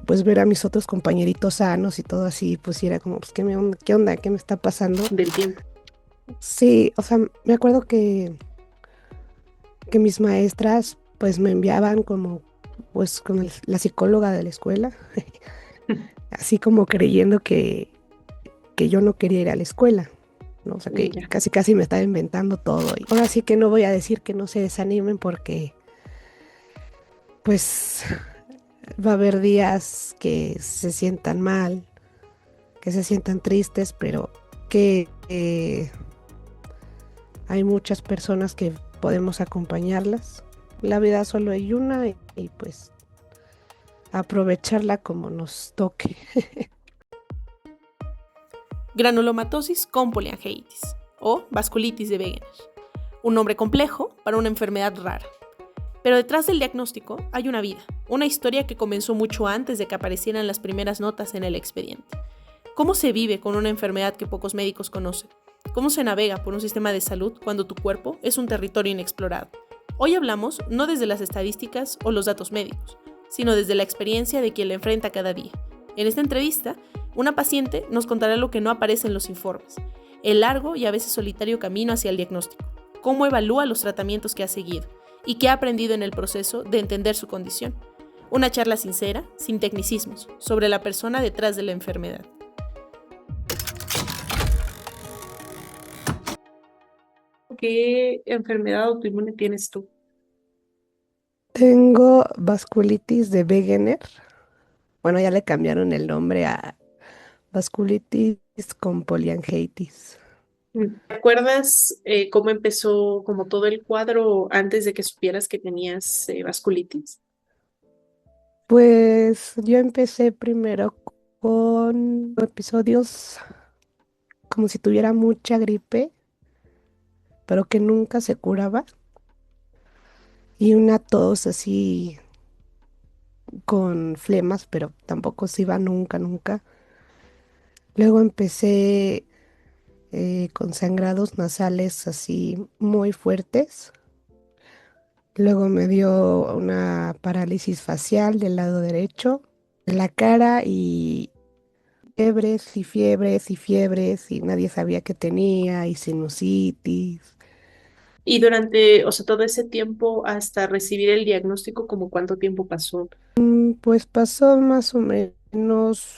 pues ver a mis otros compañeritos sanos y todo así, pues sí era como, pues qué onda, qué me está pasando. del tiempo. Sí, o sea, me acuerdo que mis maestras pues me enviaban como, pues con la psicóloga de la escuela, así como creyendo que yo no quería ir a la escuela, ¿no? O sea, que Ya. casi casi me estaba inventando todo. Y ahora sí que no voy a decir que no se desanimen porque pues va a haber días que se sientan mal, que se sientan tristes, pero que hay muchas personas que podemos acompañarlas. La vida solo hay una y pues aprovecharla como nos toque. Granulomatosis con poliangiitis o vasculitis de Wegener, un nombre complejo para una enfermedad rara. Pero detrás del diagnóstico hay una vida, una historia que comenzó mucho antes de que aparecieran las primeras notas en el expediente. ¿Cómo se vive con una enfermedad que pocos médicos conocen? ¿Cómo se navega por un sistema de salud cuando tu cuerpo es un territorio inexplorado? Hoy hablamos no desde las estadísticas o los datos médicos, sino desde la experiencia de quien la enfrenta cada día. En esta entrevista, una paciente nos contará lo que no aparece en los informes, el largo y a veces solitario camino hacia el diagnóstico, cómo evalúa los tratamientos que ha seguido y qué ha aprendido en el proceso de entender su condición. Una charla sincera, sin tecnicismos, sobre la persona detrás de la enfermedad. ¿Qué enfermedad autoinmune tienes tú? Tengo vasculitis de Wegener. Bueno, ya le cambiaron el nombre a vasculitis con poliangiitis. ¿Te acuerdas cómo empezó como todo el cuadro antes de que supieras que tenías vasculitis? Pues yo empecé primero con episodios como si tuviera mucha gripe, pero que nunca se curaba, y una tos así con flemas, pero tampoco se iba nunca, nunca. Luego empecé con sangrados nasales así muy fuertes. Luego me dio una parálisis facial del lado derecho de la cara y fiebres y fiebres y fiebres y nadie sabía qué tenía y sinusitis. Y durante, o sea, todo ese tiempo hasta recibir el diagnóstico, ¿como cuánto tiempo pasó? Pues pasó más o menos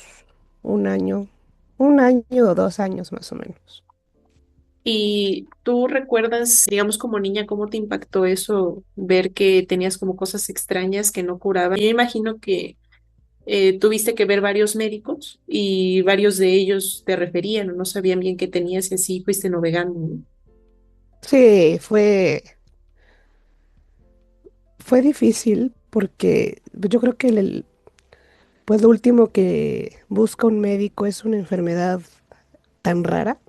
un año o 2 años más o menos. ¿Y tú recuerdas, digamos, como niña, cómo te impactó eso, ver que tenías como cosas extrañas que no curaban? Yo imagino que tuviste que ver varios médicos y varios de ellos te referían o no sabían bien qué tenías y así fuiste navegando, ¿no? Sí, fue difícil porque yo creo que pues lo último que busca un médico es una enfermedad tan rara.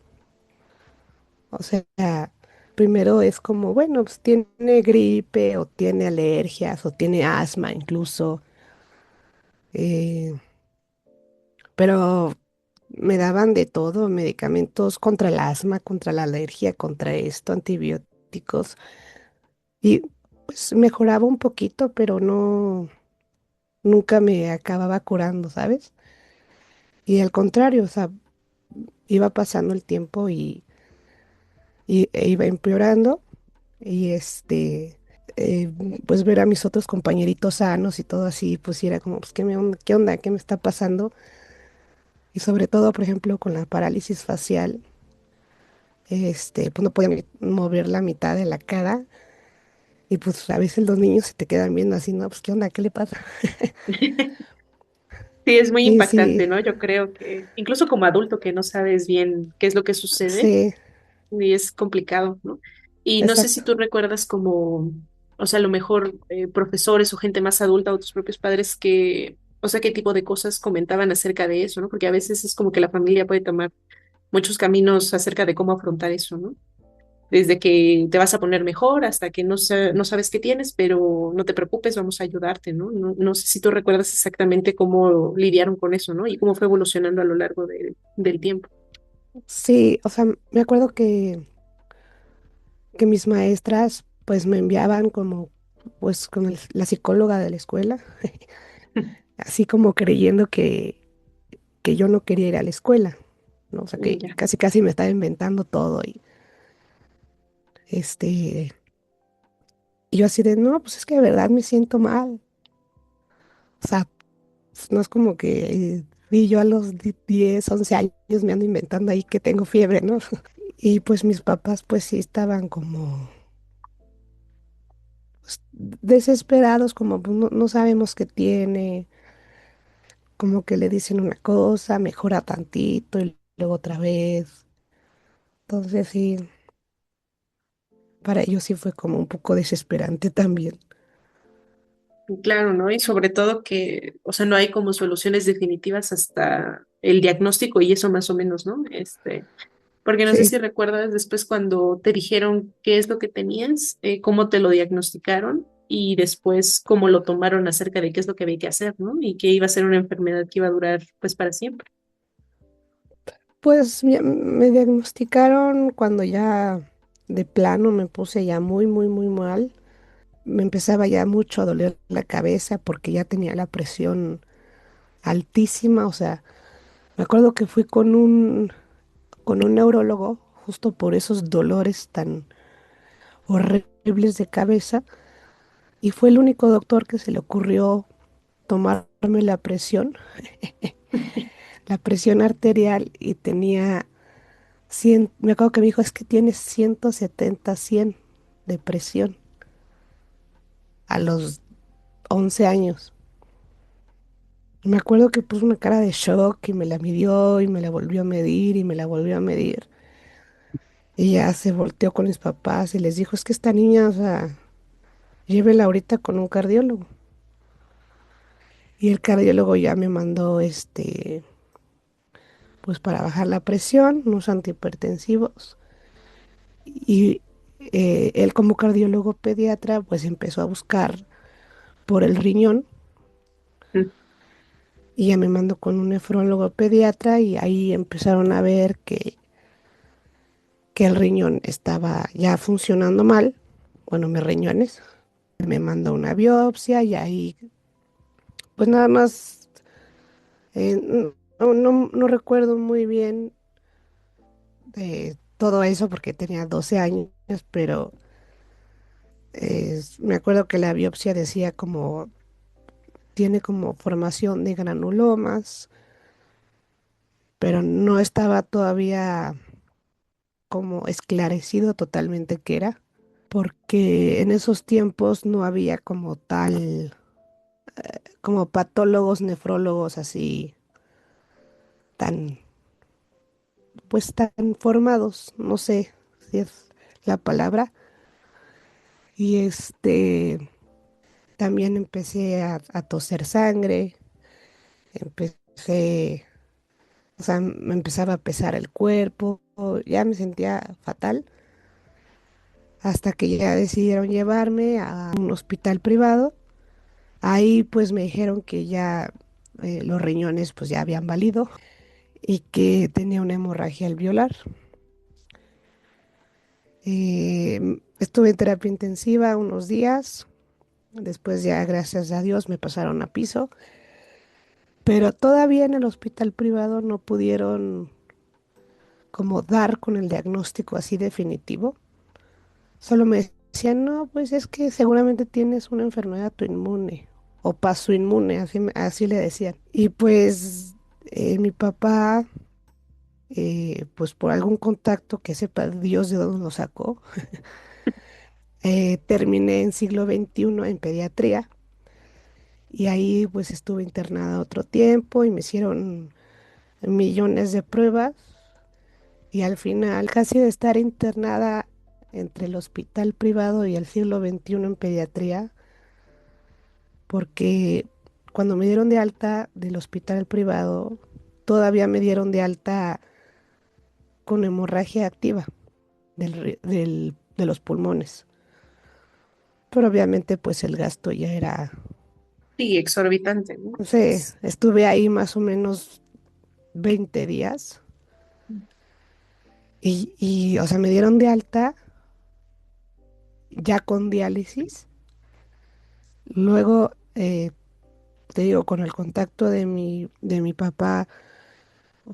O sea, primero es como, bueno, pues tiene gripe o tiene alergias o tiene asma incluso. eh, pero me daban de todo, medicamentos contra el asma, contra la alergia, contra esto, antibióticos. Y pues mejoraba un poquito, pero no, nunca me acababa curando, ¿sabes? Y al contrario, o sea, iba pasando el tiempo e iba empeorando. Y eh, pues ver a mis otros compañeritos sanos y todo así, pues sí era como, pues qué onda, qué me está pasando. Y sobre todo, por ejemplo, con la parálisis facial, pues no podía mover la mitad de la cara. Y pues a veces los niños se te quedan viendo así, no, pues qué onda, qué le pasa. Sí, es muy Y sí, impactante, ¿no? Yo creo que incluso como adulto que no sabes bien qué es lo que sucede sí, y es complicado, ¿no? Y no sé si exacto. tú recuerdas como, o sea, a lo mejor profesores o gente más adulta o tus propios padres que, o sea, qué tipo de cosas comentaban acerca de eso, ¿no? Porque a veces es como que la familia puede tomar muchos caminos acerca de cómo afrontar eso, ¿no? Desde que te vas a poner mejor hasta que no sabes qué tienes, pero no te preocupes, vamos a ayudarte, ¿no? No sé si tú recuerdas exactamente cómo lidiaron con eso, ¿no? Y cómo fue evolucionando a lo largo del tiempo. Sí, o sea, me acuerdo que mis maestras pues me enviaban como, pues con la psicóloga de la escuela. así como creyendo que yo no quería ir a la escuela, ¿no? O sea, que Ya. casi casi me estaba inventando todo y este, y yo así de, no, pues es que de verdad me siento mal. O sea, pues, no es como que vi yo a los 10, 11 años me ando inventando ahí que tengo fiebre, ¿no? Y pues mis papás pues sí estaban como pues, desesperados, como pues, no, no sabemos qué tiene, como que le dicen una cosa, mejora tantito y luego otra vez. Entonces sí, para ellos sí fue como un poco desesperante también. Claro, ¿no? Y sobre todo que, o sea, no hay como soluciones definitivas hasta el diagnóstico y eso más o menos, ¿no? Porque no sé Sí, si recuerdas después cuando te dijeron qué es lo que tenías, cómo te lo diagnosticaron y después cómo lo tomaron acerca de qué es lo que había que hacer, ¿no? Y que iba a ser una enfermedad que iba a durar pues para siempre. pues me diagnosticaron cuando ya de plano me puse ya muy, muy, muy mal. Me empezaba ya mucho a doler la cabeza porque ya tenía la presión altísima. O sea, me acuerdo que fui con un neurólogo justo por esos dolores tan horribles de cabeza y fue el único doctor que se le ocurrió tomarme la presión arterial y tenía 100, me acuerdo que me dijo, es que tienes 170, 100 de presión a los 11 años. Me acuerdo que puso una cara de shock y me la midió y me la volvió a medir y me la volvió a medir. Y ya se volteó con mis papás y les dijo, es que esta niña, o sea, llévela ahorita con un cardiólogo. Y el cardiólogo ya me mandó, pues para bajar la presión, unos antihipertensivos. Y él como cardiólogo pediatra, pues empezó a buscar por el riñón Mm. y ya me mandó con un nefrólogo pediatra y ahí empezaron a ver que el riñón estaba ya funcionando mal, bueno, mis riñones. Me mandó una biopsia y ahí, pues nada más, no recuerdo muy bien de todo eso porque tenía 12 años, pero me acuerdo que la biopsia decía como, tiene como formación de granulomas, pero no estaba todavía como esclarecido totalmente qué era, porque en esos tiempos no había como tal, como patólogos, nefrólogos así tan, pues tan formados, no sé si es la palabra. Y también empecé a toser sangre, empecé, o sea, me empezaba a pesar el cuerpo, ya me sentía fatal, hasta que ya decidieron llevarme a un hospital privado. Ahí pues me dijeron que ya los riñones pues ya habían valido y que tenía una hemorragia alveolar. Estuve en terapia intensiva unos días, después ya gracias a Dios me pasaron a piso, pero todavía en el hospital privado no pudieron como dar con el diagnóstico así definitivo. Solo me decían, no, pues es que seguramente tienes una enfermedad autoinmune o pasoinmune, así, así le decían. Y pues mi papá, pues por algún contacto que sepa Dios de dónde lo sacó, terminé en siglo XXI en pediatría y ahí pues estuve internada otro tiempo y me hicieron millones de pruebas y al final casi de estar internada entre el hospital privado y el siglo XXI en pediatría, porque cuando me dieron de alta del hospital privado, todavía me dieron de alta con hemorragia activa de los pulmones. Pero obviamente pues el gasto ya era, Sí, exorbitante, ¿no? no sé, estuve ahí más o menos 20 días o sea, me dieron de alta ya con diálisis. Luego te digo, con el contacto de mi papá,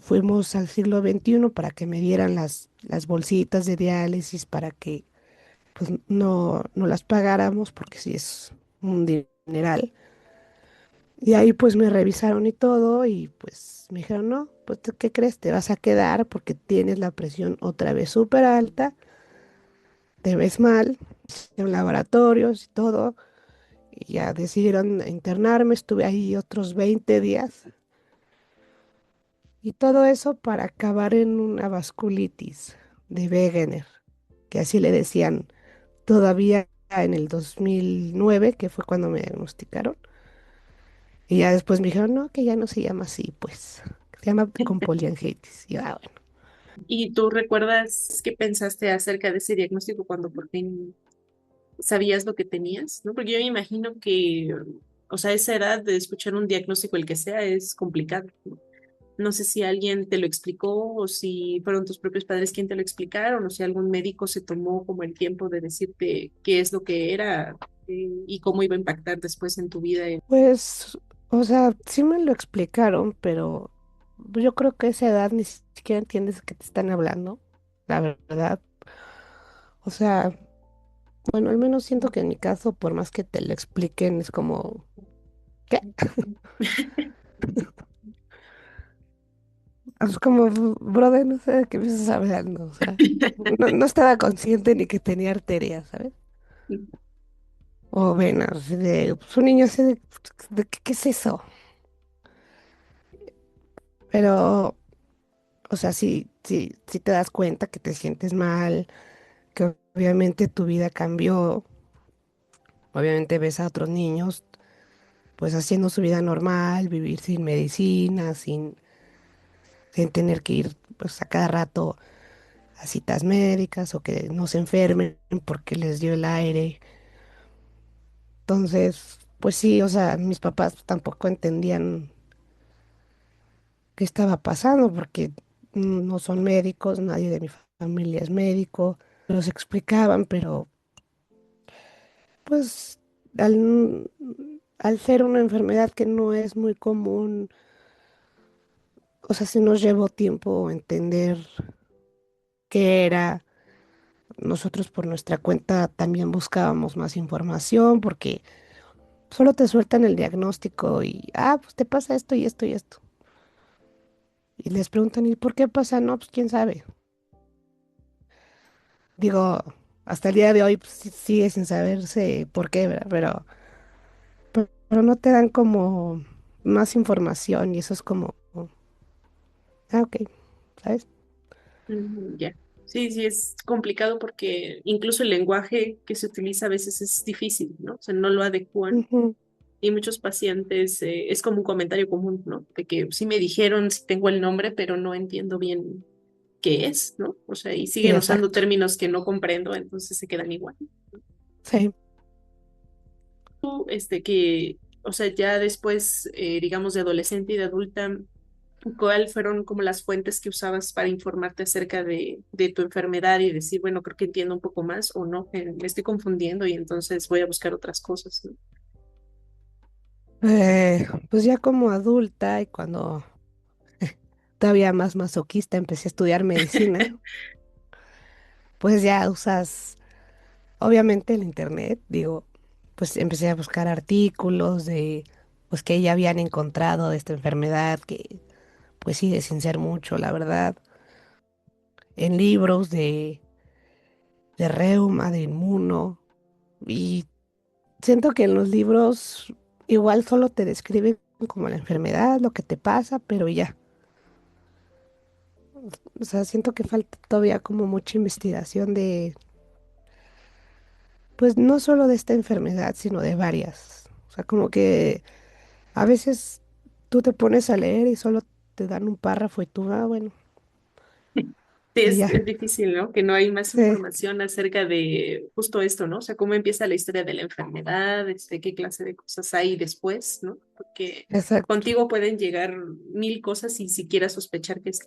fuimos al siglo XXI para que me dieran las bolsitas de diálisis para que pues no las pagáramos porque sí es un dineral. Y ahí pues me revisaron y todo y pues me dijeron, no, pues ¿qué crees? Te vas a quedar porque tienes la presión otra vez súper alta, te ves mal, en laboratorios y todo. Y ya decidieron internarme, estuve ahí otros 20 días. Y todo eso para acabar en una vasculitis de Wegener, que así le decían todavía en el 2009, que fue cuando me diagnosticaron. Y ya después me dijeron, no, que ya no se llama así, pues, se llama con poliangitis. Y yo, ah, bueno. ¿Y tú recuerdas qué pensaste acerca de ese diagnóstico cuando por fin sabías lo que tenías? ¿No? Porque yo me imagino que, o sea, esa edad de escuchar un diagnóstico, el que sea, es complicado, ¿no? No sé si alguien te lo explicó o si fueron tus propios padres quien te lo explicaron o si algún médico se tomó como el tiempo de decirte qué es lo que era y cómo iba a impactar después en tu vida. Pues, o sea, sí me lo explicaron, pero yo creo que a esa edad ni siquiera entiendes de qué te están hablando, la verdad. O sea, bueno, al menos siento que en mi caso, por más que te lo expliquen, es como, ¿qué? Es como, brother, no sé de qué me estás hablando, o sea, no estaba consciente ni que tenía arterias, ¿sabes? O venas, de, pues, un niño así de ¿qué es eso? Pero, o sea, sí te das cuenta que te sientes mal, que obviamente tu vida cambió, obviamente ves a otros niños, pues haciendo su vida normal, vivir sin medicina, sin tener que ir, pues, a cada rato a citas médicas o que no se enfermen porque les dio el aire. Entonces, pues sí, o sea, mis papás tampoco entendían qué estaba pasando porque no son médicos, nadie de mi familia es médico, los explicaban, pero pues al, al ser una enfermedad que no es muy común, o sea, sí nos llevó tiempo entender qué era. Nosotros por nuestra cuenta también buscábamos más información porque solo te sueltan el diagnóstico y, ah, pues te pasa esto y esto y esto. Y les preguntan, ¿y por qué pasa? No, pues quién sabe. Digo, hasta el día de hoy pues, sigue sin saberse por qué, ¿verdad? Pero no te dan como más información y eso es como, ah, ok, ¿sabes? Ya. Sí, sí, es complicado porque incluso el lenguaje que se utiliza a veces es difícil, ¿no? O sea, no lo adecuan. Ujú, Y muchos pacientes, es como un comentario común, ¿no? De que sí me dijeron, sí tengo el nombre, pero no entiendo bien qué es, ¿no? O sea, y sí, siguen usando exacto. términos que no comprendo, entonces se quedan igual. Sí. Tú, que, o sea, ya después, digamos, de adolescente y de adulta, ¿cuáles fueron como las fuentes que usabas para informarte acerca de tu enfermedad y decir, bueno, creo que entiendo un poco más o no, me estoy confundiendo y entonces voy a buscar otras cosas, ¿no? Pues ya como adulta y cuando todavía más masoquista empecé a estudiar medicina, pues ya usas obviamente el internet, digo, pues empecé a buscar artículos de, pues que ya habían encontrado de esta enfermedad, que pues sí, de sin ser mucho, la verdad, en libros de reuma, de inmuno, y siento que en los libros igual solo te describen como la enfermedad, lo que te pasa, pero ya, o sea, siento que falta todavía como mucha investigación de, pues no solo de esta enfermedad, sino de varias, o sea, como que a veces tú te pones a leer y solo te dan un párrafo y tú, ah, bueno, Sí, y ya. es difícil, ¿no? Que no hay más Sí, información acerca de justo esto, ¿no? O sea, cómo empieza la historia de la enfermedad, qué clase de cosas hay después, ¿no? Porque exacto. contigo pueden llegar mil cosas sin siquiera sospechar que es,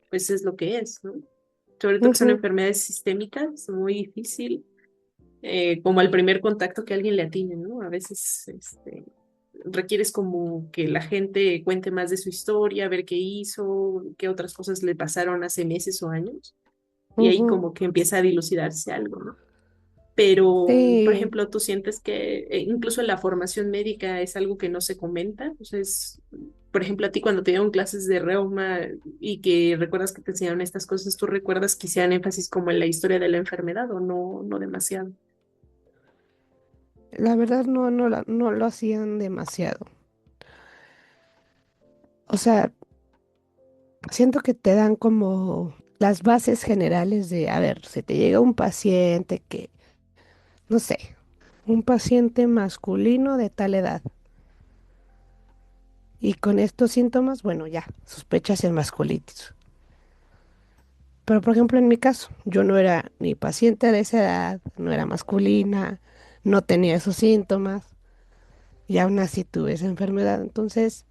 pues es lo que es, ¿no? Sobre todo que son Ujú, enfermedades sistémicas, muy difícil, como al primer contacto que alguien le atine, ¿no? A veces, requieres como que la gente cuente más de su historia, ver qué hizo, qué otras cosas le pasaron hace meses o años, y ahí Ujú. como que empieza a dilucidarse algo, ¿no? Pero, por Sí, ejemplo, tú sientes que incluso en la formación médica es algo que no se comenta. O sea, por ejemplo, a ti cuando te dieron clases de reuma y que recuerdas que te enseñaron estas cosas, ¿tú recuerdas que hicieran énfasis como en la historia de la enfermedad o no, no demasiado? la verdad no lo hacían demasiado. O sea, siento que te dan como las bases generales de, a ver, si te llega un paciente que, no sé, un paciente masculino de tal edad y con estos síntomas, bueno, ya, sospechas el masculitis. Pero por ejemplo, en mi caso, yo no era ni paciente de esa edad, no era masculina, no tenía esos síntomas y aún así tuve esa enfermedad. Entonces,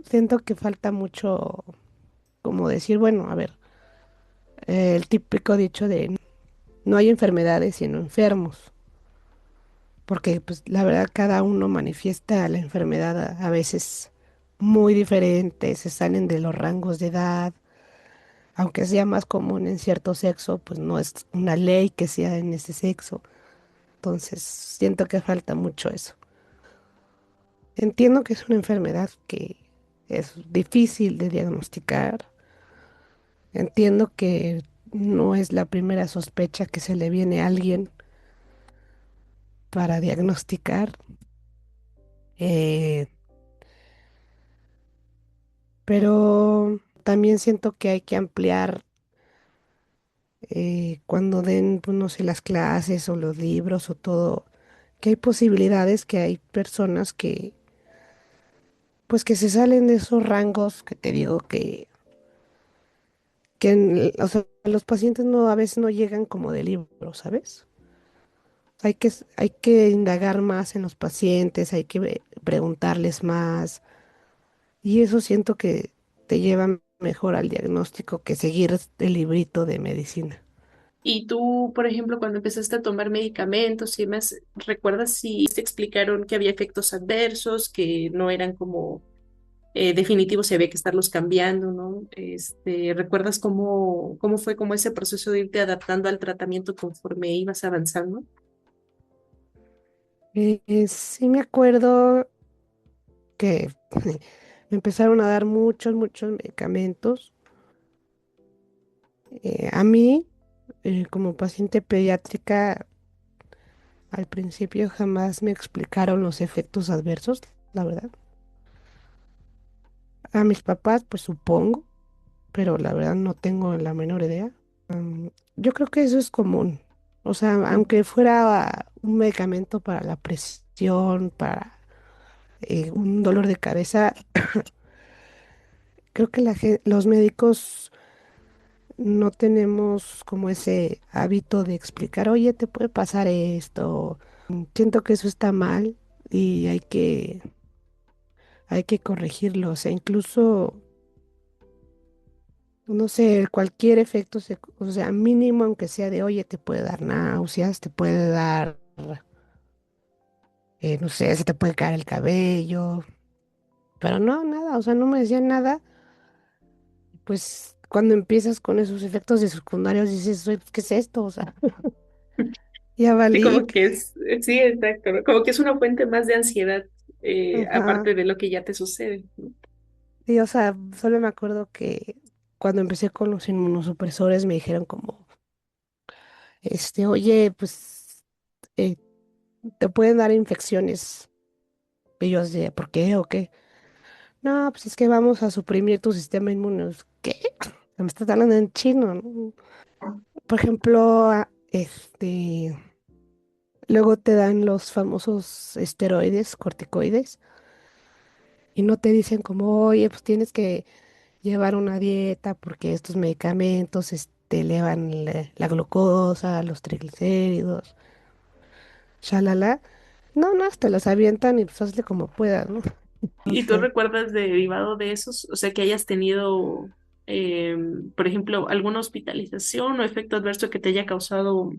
siento que falta mucho como decir, bueno, a ver, el típico dicho de no hay enfermedades sino enfermos, porque pues la verdad cada uno manifiesta la enfermedad a veces muy diferente, se salen de los rangos de edad, aunque sea más común en cierto sexo, pues no es una ley que sea en ese sexo. Entonces, siento que falta mucho eso. Entiendo que es una enfermedad que es difícil de diagnosticar. Entiendo que no es la primera sospecha que se le viene a alguien para diagnosticar, eh, pero también siento que hay que ampliar cuando den, pues, no sé, las clases o los libros o todo, que hay posibilidades, que hay personas que, pues que se salen de esos rangos que te digo o sea, los pacientes no, a veces no llegan como de libro, ¿sabes? Hay que indagar más en los pacientes, hay que preguntarles más. Y eso siento que te lleva mejor al diagnóstico que seguir el librito de medicina. Y tú, por ejemplo, cuando empezaste a tomar medicamentos y demás, ¿recuerdas si te explicaron que había efectos adversos, que no eran como definitivos, se había que estarlos cambiando, ¿no? ¿Recuerdas cómo fue como ese proceso de irte adaptando al tratamiento conforme ibas avanzando? Sí me acuerdo que me empezaron a dar muchos medicamentos. A mí, como paciente pediátrica, al principio jamás me explicaron los efectos adversos, la verdad. A mis papás, pues supongo, pero la verdad no tengo la menor idea. Yo creo que eso es común. O sea, aunque fuera un medicamento para la presión, para un dolor de cabeza, creo que los médicos no tenemos como ese hábito de explicar, oye, te puede pasar esto. Siento que eso está mal y hay que corregirlo. O sea, incluso, no sé, cualquier efecto, o sea, mínimo, aunque sea de, oye, te puede dar náuseas, te puede dar, no sé, se te puede caer el cabello. Pero no, nada, o sea, no me decían nada. Pues cuando empiezas con esos efectos de secundarios dices, "Oye, pues, ¿qué es esto? O sea, ya Sí, valí. como que sí, exacto, ¿no? Como que es una fuente más de ansiedad, Ajá. aparte de lo que ya te sucede, ¿no? Sí, o sea, solo me acuerdo que cuando empecé con los inmunosupresores me dijeron como, oye, pues eh, te pueden dar infecciones. Y yo así, ¿por qué o qué? No, pues es que vamos a suprimir tu sistema inmune. ¿Qué? Me estás hablando en chino, ¿no? Por ejemplo, luego te dan los famosos esteroides, corticoides, y no te dicen como, oye, pues tienes que llevar una dieta porque estos medicamentos elevan la glucosa, los triglicéridos, shalala. No, no, te los avientan y pues hazle como puedas, ¿no? ¿Y tú Entonces, recuerdas derivado de esos, o sea, que hayas tenido, por ejemplo, alguna hospitalización o efecto adverso que te haya causado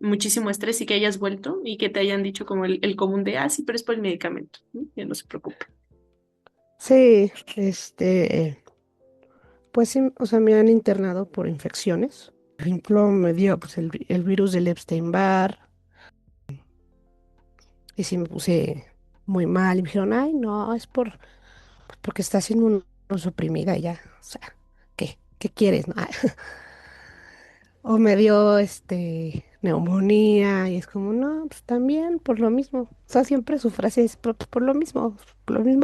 muchísimo estrés y que hayas vuelto y que te hayan dicho como el común de, ah, sí, pero es por el medicamento, ¿no? Ya no se preocupe. Sí, pues sí, o sea, me han internado por infecciones. Por ejemplo, me dio pues, el virus del Epstein-Barr y sí me puse muy mal. Y me dijeron, ay, no, es pues, porque estás inmunosuprimida ya. O sea, ¿qué quieres, no? O me dio neumonía y es como, no, pues también por lo mismo. O sea, siempre su frase es por lo mismo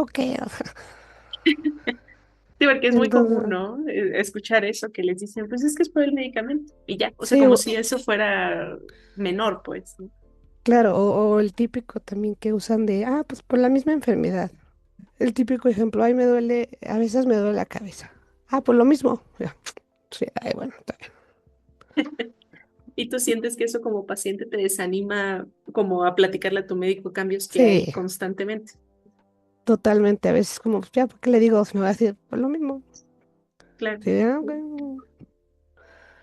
que. O sea, Sí, porque es muy común, entonces, ¿no? Escuchar eso que les dicen, pues es que es por el medicamento y ya, o sea, sí, como si eso fuera menor, pues, ¿no? claro, o el típico también que usan de, pues por la misma enfermedad. El típico ejemplo, ay, a veces me duele la cabeza. Por lo mismo. Ya, sí, ay, bueno, está bien. Y tú sientes que eso como paciente te desanima como a platicarle a tu médico cambios que hay Sí, constantemente. totalmente. A veces como, pues, ya, ¿por qué le digo? Si me va a decir, por lo mismo. Claro. Sí, ok.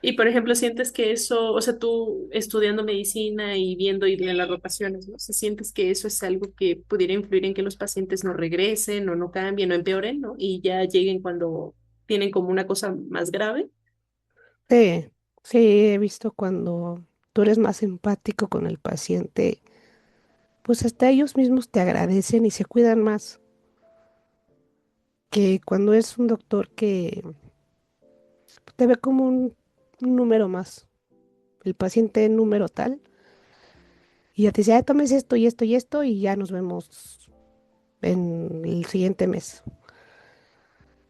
Y por ejemplo, sientes que eso, o sea, tú estudiando medicina y viendo y en las rotaciones, ¿no? O sea, sientes que eso es algo que pudiera influir en que los pacientes no regresen o no cambien o empeoren, ¿no? Y ya lleguen cuando tienen como una cosa más grave. Sí, sí, he visto cuando tú eres más empático con el paciente, pues hasta ellos mismos te agradecen y se cuidan más que cuando es un doctor que te ve como un número más, el paciente número tal, y ya te dice, tomes esto y esto y esto y ya nos vemos en el siguiente mes.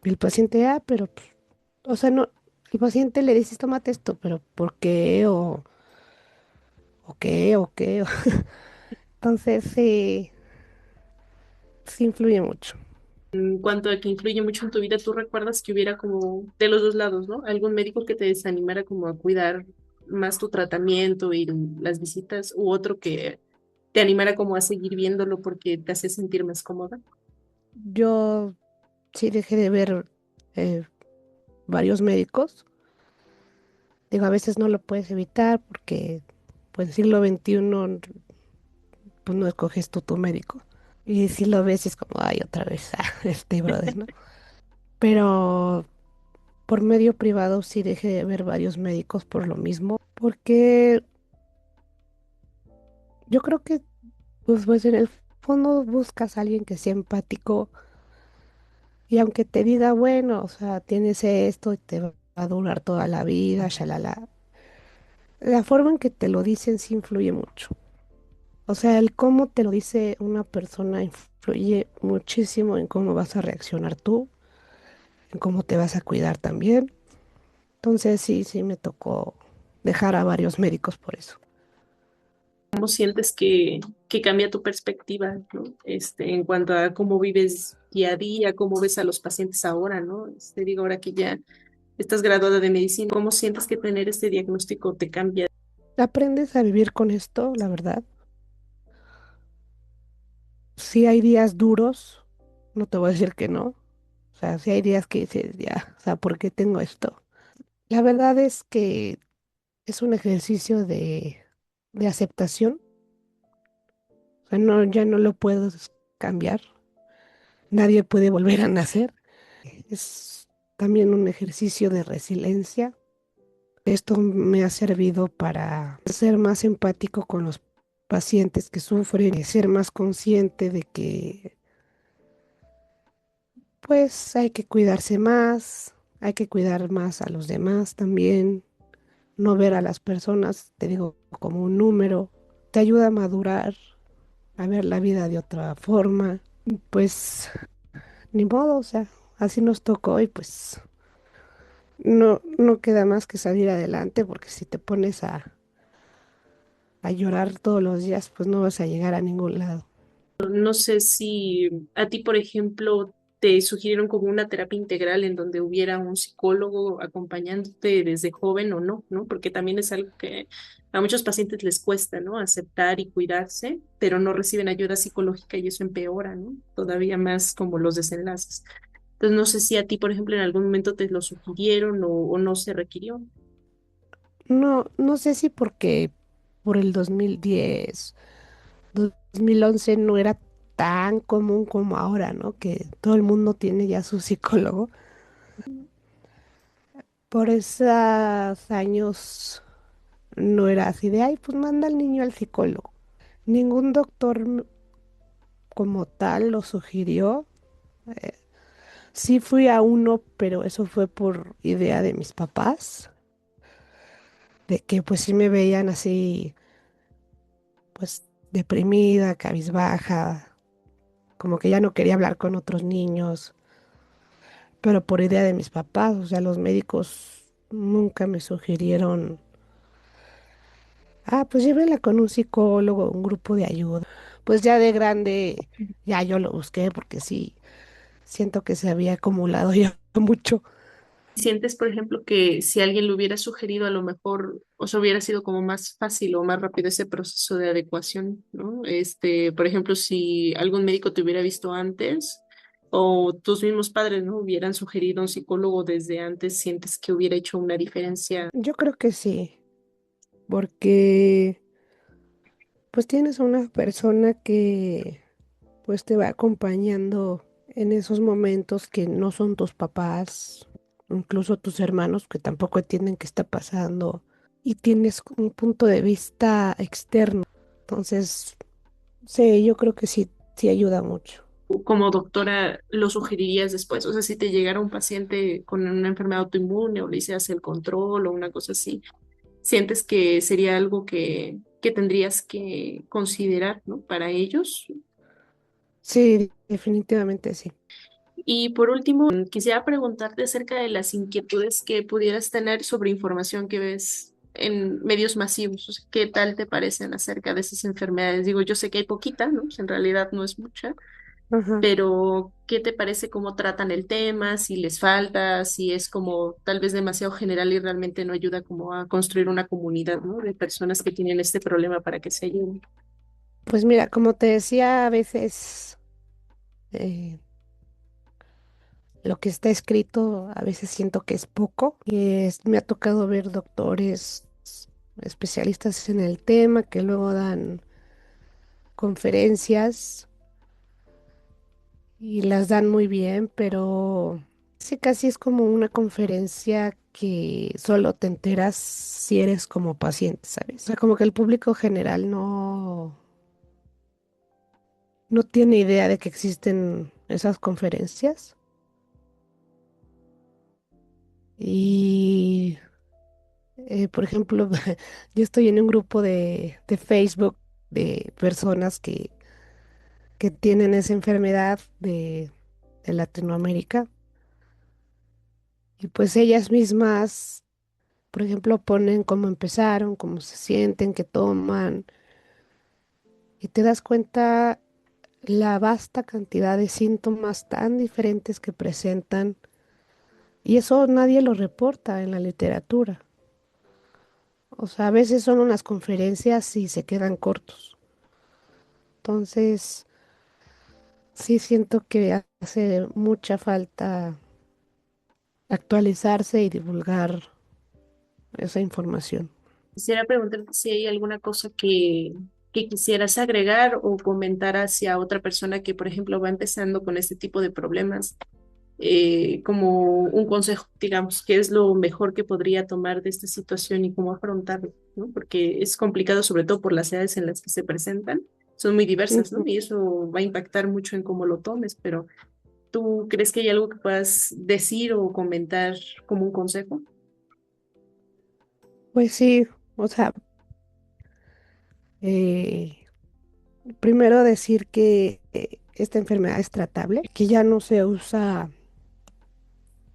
Y el paciente, pero, pues, o sea, no, el paciente le dices, tómate esto, pero ¿por qué? O qué, o qué. Entonces, sí, sí influye mucho. En cuanto a que influye mucho en tu vida, ¿tú recuerdas que hubiera como de los dos lados, ¿no? Algún médico que te desanimara como a cuidar más tu tratamiento y las visitas, u otro que te animara como a seguir viéndolo porque te hace sentir más cómoda? Yo sí dejé de ver eh, varios médicos. Digo, a veces no lo puedes evitar porque, pues, siglo XXI, pues, no escoges tú tu médico. Y si lo ves, es como, ay, otra vez, este brother, ¿no? Pero por medio privado sí dejé de ver varios médicos por lo mismo, porque yo creo que, pues en el fondo buscas a alguien que sea empático y aunque te diga, bueno, o sea, tienes esto y te va a durar toda la vida, shalala, la forma en que te lo dicen sí influye mucho. O sea, el cómo te lo dice una persona influye muchísimo en cómo vas a reaccionar tú, en cómo te vas a cuidar también. Entonces sí, sí me tocó dejar a varios médicos por eso. ¿Cómo sientes que cambia tu perspectiva, ¿no? En cuanto a cómo vives día a día, cómo ves a los pacientes ahora, ¿no? Digo, ahora que ya estás graduada de medicina, ¿cómo sientes que tener este diagnóstico te cambia? Aprendes a vivir con esto, la verdad. Sí hay días duros, no te voy a decir que no. O sea, sí hay días que dices, ya, o sea, ¿por qué tengo esto? La verdad es que es un ejercicio de aceptación. O sea, no, ya no lo puedes cambiar. Nadie puede volver a nacer. Es también un ejercicio de resiliencia. Esto me ha servido para ser más empático con los pacientes que sufren y ser más consciente de que pues hay que cuidarse más, hay que cuidar más a los demás también, no ver a las personas, te digo, como un número, te ayuda a madurar, a ver la vida de otra forma. Pues ni modo, o sea, así nos tocó y pues no queda más que salir adelante porque si te pones a llorar todos los días, pues no vas a llegar a ningún lado. No sé si a ti, por ejemplo, te sugirieron como una terapia integral en donde hubiera un psicólogo acompañándote desde joven o no, ¿no? Porque también es algo que a muchos pacientes les cuesta, ¿no? Aceptar y cuidarse, pero no reciben ayuda psicológica y eso empeora, ¿no? Todavía más como los desenlaces. Entonces, no sé si a ti, por ejemplo, en algún momento te lo sugirieron o no se requirió. No sé si porque por el 2010, 2011 no era tan común como ahora, ¿no? Que todo el mundo tiene ya su psicólogo. Por esos años no era así de, ay, pues manda al niño al psicólogo. Ningún doctor como tal lo sugirió. Eh, sí fui a uno, pero eso fue por idea de mis papás, de que pues sí me veían así, pues deprimida, cabizbaja, como que ya no quería hablar con otros niños, pero por idea de mis papás, o sea, los médicos nunca me sugirieron, pues llévela con un psicólogo, un grupo de ayuda. Pues ya de grande, ya yo lo busqué porque sí, siento que se había acumulado ya mucho. ¿Sientes, por ejemplo, que si alguien lo hubiera sugerido, a lo mejor, o sea, hubiera sido como más fácil o más rápido ese proceso de adecuación, ¿no? Por ejemplo, si algún médico te hubiera visto antes o tus mismos padres, ¿no? Hubieran sugerido a un psicólogo desde antes, ¿sientes que hubiera hecho una diferencia? Yo creo que sí, porque pues tienes a una persona que pues te va acompañando en esos momentos que no son tus papás, incluso tus hermanos que tampoco entienden qué está pasando y tienes un punto de vista externo. Entonces, sí, yo creo que sí, sí ayuda mucho. Como doctora lo sugerirías después? O sea, si te llegara un paciente con una enfermedad autoinmune o le hicieras el control o una cosa así, ¿sientes que sería algo que tendrías que considerar, ¿no? Para ellos. Sí, definitivamente sí. Y por último, quisiera preguntarte acerca de las inquietudes que pudieras tener sobre información que ves en medios masivos. O sea, ¿qué tal te parecen acerca de esas enfermedades? Digo, yo sé que hay poquita, ¿no? Pues en realidad no es mucha, Ajá. pero ¿qué te parece cómo tratan el tema? Si les falta, si es como tal vez demasiado general y realmente no ayuda como a construir una comunidad, ¿no? De personas que tienen este problema para que se ayuden. Pues mira, como te decía, a veces eh, lo que está escrito, a veces siento que es poco. Me ha tocado ver doctores especialistas en el tema que luego dan conferencias y las dan muy bien, pero sí casi es como una conferencia que solo te enteras si eres como paciente, ¿sabes? O sea, como que el público general no tiene idea de que existen esas conferencias. Y, por ejemplo, yo estoy en un grupo de Facebook de personas que tienen esa enfermedad de Latinoamérica. Y pues ellas mismas, por ejemplo, ponen cómo empezaron, cómo se sienten, qué toman. Y te das cuenta la vasta cantidad de síntomas tan diferentes que presentan. Y eso nadie lo reporta en la literatura. O sea, a veces son unas conferencias y se quedan cortos. Entonces, sí siento que hace mucha falta actualizarse y divulgar esa información. Quisiera preguntarte si hay alguna cosa que quisieras agregar o comentar hacia otra persona que, por ejemplo, va empezando con este tipo de problemas, como un consejo, digamos, qué es lo mejor que podría tomar de esta situación y cómo afrontarlo, ¿no? Porque es complicado, sobre todo por las edades en las que se presentan, son muy diversas, ¿no? Ujú. Y eso va a impactar mucho en cómo lo tomes, pero ¿tú crees que hay algo que puedas decir o comentar como un consejo? Pues sí, o sea, eh, primero decir que esta enfermedad es tratable, que ya no se usa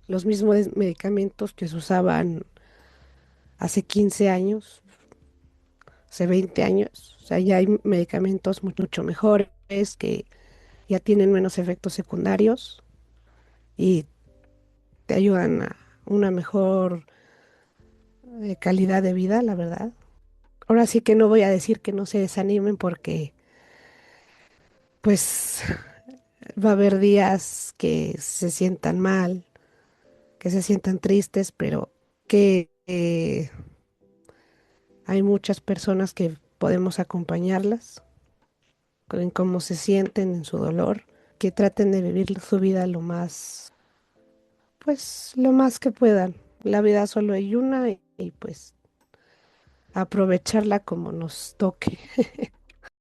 los mismos medicamentos que se usaban hace 15 años, hace 20 años. O sea, ya hay medicamentos mucho mejores que ya tienen menos efectos secundarios y te ayudan a una mejor calidad de vida, la verdad. Ahora sí que no voy a decir que no se desanimen porque pues va a haber días que se sientan mal, que se sientan tristes, pero que Hay muchas personas que podemos acompañarlas en cómo se sienten, en su dolor, que traten de vivir su vida lo más, pues, lo más que puedan. La vida solo hay una y pues aprovecharla como nos toque.